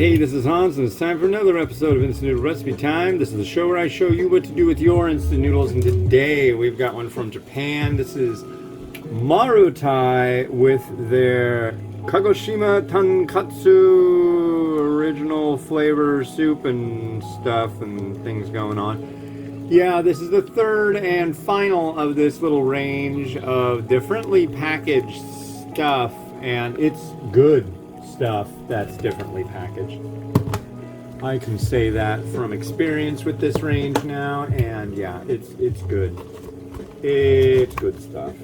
Hey, this is Hans, and it's time for another episode of Instant Noodle Recipe Time. This is the show where I show you what to do with your instant noodles, and today we've got one from Japan. This is Marutai with their Kagoshima Tonkotsu original flavor soup and stuff and things going on. Yeah, this is the third and final of this little range of differently packaged stuff, and it's good stuff that's differently packaged. I can say that from experience with this range now, and yeah, it's good. It's good stuff.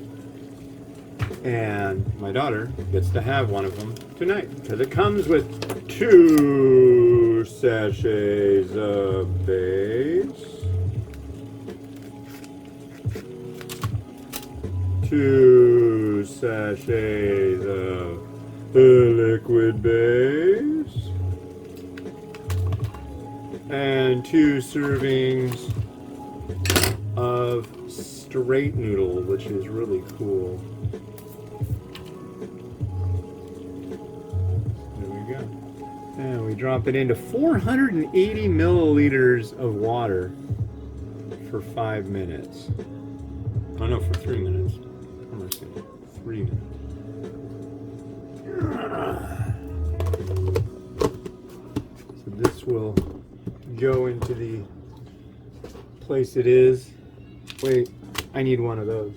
And my daughter gets to have one of them tonight because it comes with 2 sachets of base, 2 sachets of liquid base, and 2 servings of straight noodle, which is really cool. There we go. And we drop it into 480 milliliters of water for 5 minutes. Oh no, for 3 minutes. I'm going to say 3 minutes. So this will go into the place it is. Wait, I need one of those.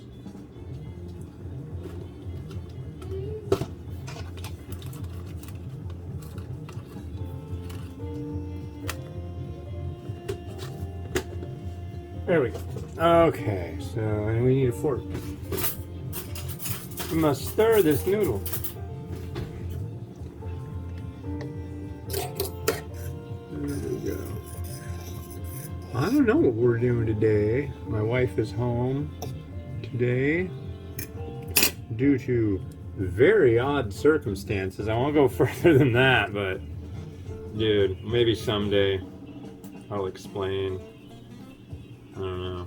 There we go. Okay, so and we need a fork. We must stir this noodle. I don't know what we're doing today. My wife is home today due to very odd circumstances. I won't go further than that, but dude, maybe someday I'll explain. I don't know.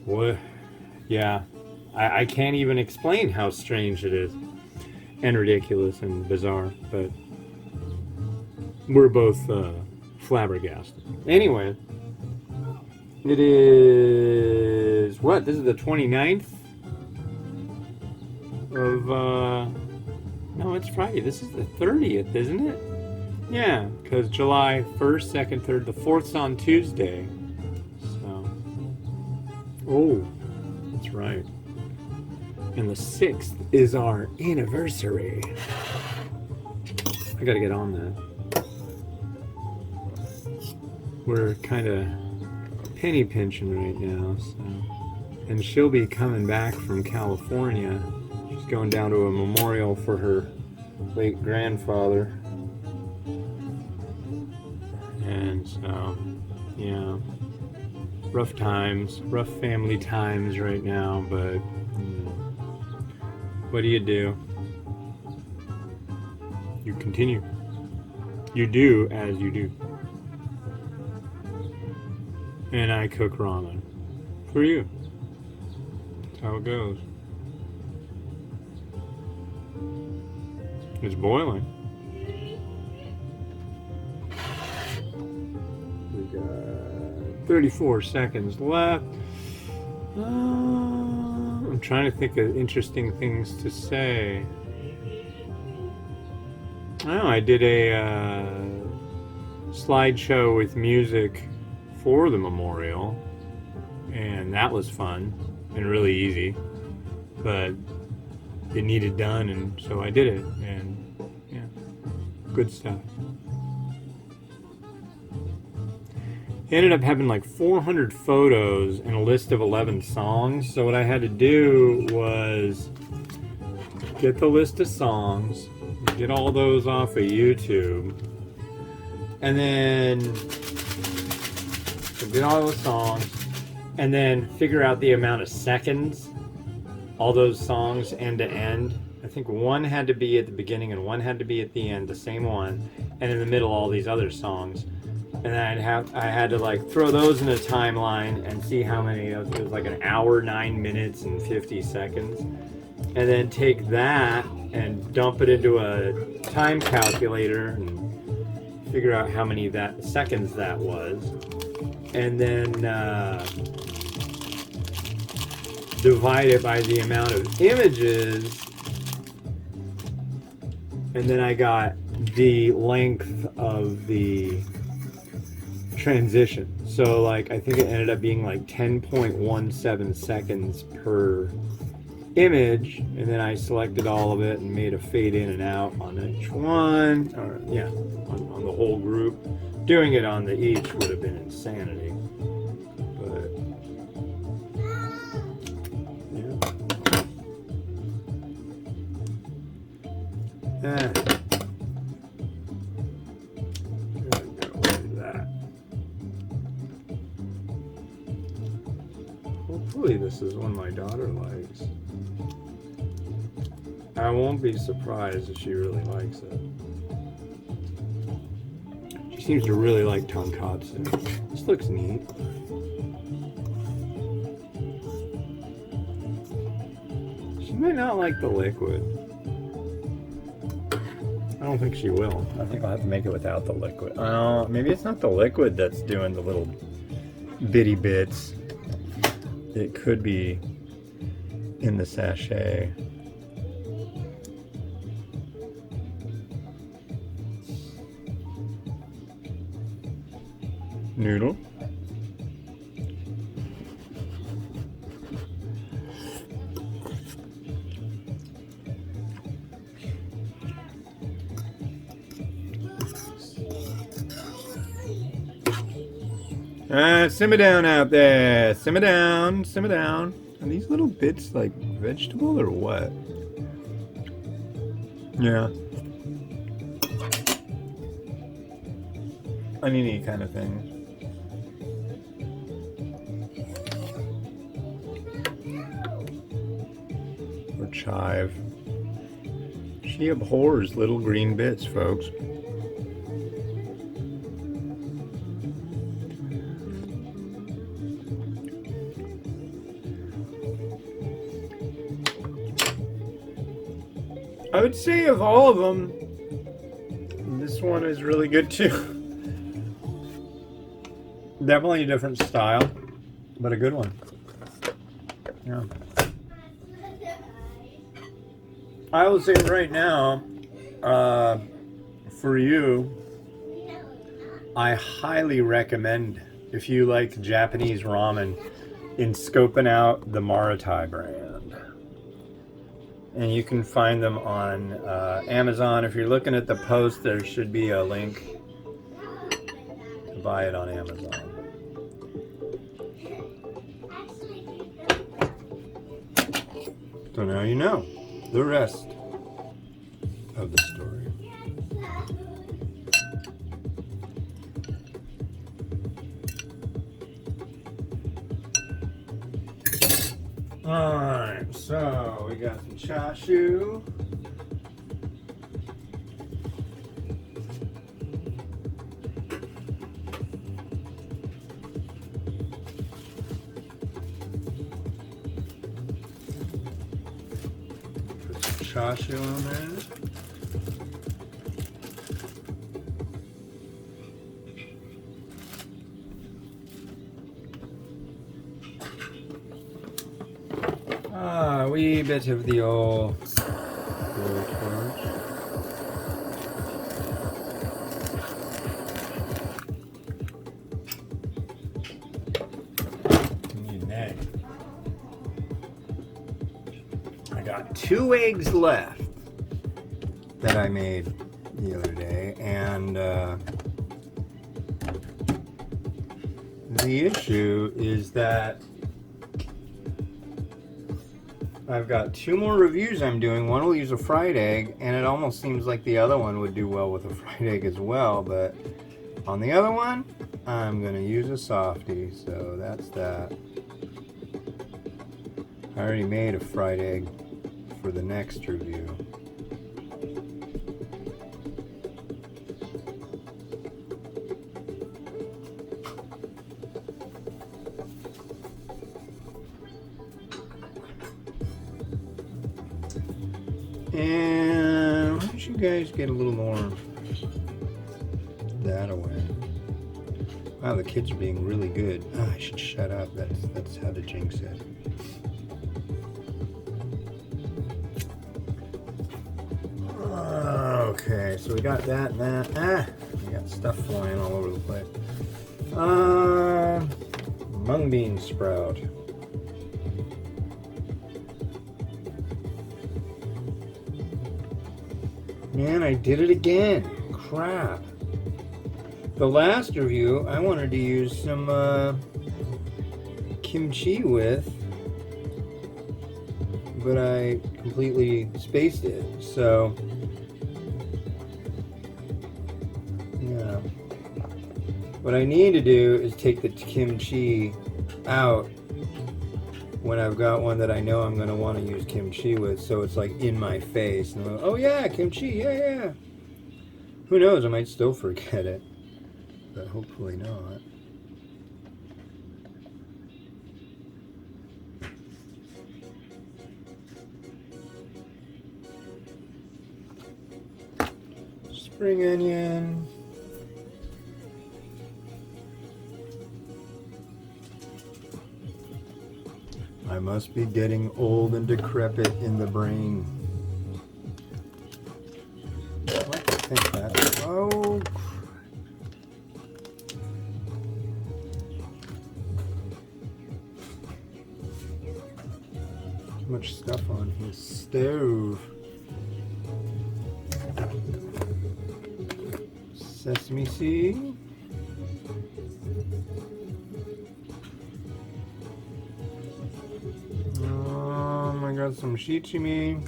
What? Yeah, I can't even explain how strange it is and ridiculous and bizarre, but we're both flabbergasted. Anyway, it is what? This is the 29th of no, it's Friday. This is the 30th, isn't it? Yeah, because July 1st, 2nd, 3rd, the 4th's on Tuesday. So, oh, that's right. And the 6th is our anniversary. I gotta get on that. We're kind of penny pinching right now, so. And she'll be coming back from California. She's going down to a memorial for her late grandfather. And so, yeah, rough times, rough family times right now, but what do? You continue. You do as you do. And I cook ramen for you. That's how it goes. It's boiling. We got 34 seconds left. I'm trying to think of interesting things to say. Oh, I did a slideshow with music for the memorial, and that was fun and really easy, but it needed done, and so I did it, and yeah, good stuff. It ended up having like 400 photos and a list of 11 songs, so what I had to do was get the list of songs, get all those off of YouTube, and then get all those songs, and then figure out the amount of seconds all those songs end to end. I think one had to be at the beginning and one had to be at the end, the same one, and in the middle all these other songs. And then I had to like throw those in a timeline and see how many. It was like an hour, 9 minutes, and 50 seconds. and then take that and dump it into a time calculator and figure out how many seconds that was, and then divide it by the amount of images, and then I got the length of the transition. So like I think it ended up being like 10.17 seconds per image, and then I selected all of it and made a fade in and out on each one, or yeah, on the whole group. Doing it on the each would have been insanity, but yeah. Hopefully this is one my daughter likes. I won't be surprised if she really likes it. She seems to really like Tonkotsu. This looks neat. She might not like the liquid. I don't think she will. I think I'll have to make it without the liquid. Maybe it's not the liquid that's doing the little bitty bits. It could be in the sachet. Noodle. Simmer down out there. Simmer down. Simmer down. Are these little bits like vegetable or what? Yeah. Oniony kind of thing. Or chive. She abhors little green bits, folks. I would say of all of them, this one is really good too. Definitely a different style, but a good one. Yeah. I will say right now, for you, I highly recommend, if you like Japanese ramen, in scoping out the Marutai brand. And you can find them on Amazon. If you're looking at the post, there should be a link to buy it on Amazon. So now you know the rest of the story. Alright, so we got some chashu. Put some chashu on there. A wee bit of the old torch. Need an egg. I got 2 eggs left that I made the other day, and the issue is that I've got 2 more reviews I'm doing. One will use a fried egg, and it almost seems like the other one would do well with a fried egg as well, but on the other one, I'm going to use a softie, so that's that. I already made a fried egg for the next review. And why don't you guys get a little more that away? Wow, the kids are being really good. Oh, I should shut up. That's how to jinx it. Okay, so we got that and that. We got stuff flying all over the place. Mung bean sprout. Man, I did it again. Crap. The last review, I wanted to use some kimchi with, but I completely spaced it. So, yeah. What I need to do is take the kimchi out when I've got one that I know I'm going to want to use kimchi with, so it's like in my face. And I'm like, oh yeah, kimchi, yeah. Who knows, I might still forget it. But hopefully not. Spring onion. I must be getting old and decrepit in the brain. I like to think that. Oh, too much stuff on his stove. Sesame seed. I got some shichimi.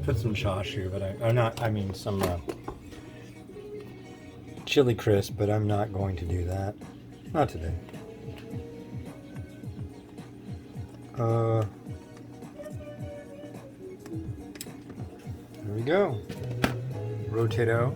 Put some chashu, but I mean some chili crisp, but I'm not going to do that. Not today. There we go. Rotato.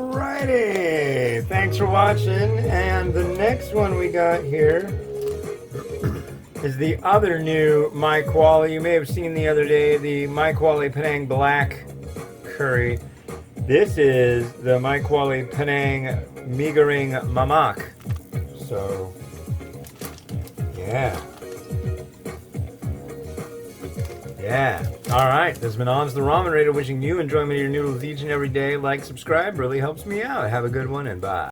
Alrighty, thanks for watching. And the next one we got here is the other new My Quali. You may have seen the other day the My Quali Penang Black Curry. This is the My Quali Penang Migaring Mamak. So, yeah. Yeah. All right. This has been On's the Ramen Raider, wishing you enjoyment of your noodles each and every day. Like, subscribe, really helps me out. Have a good one, and bye.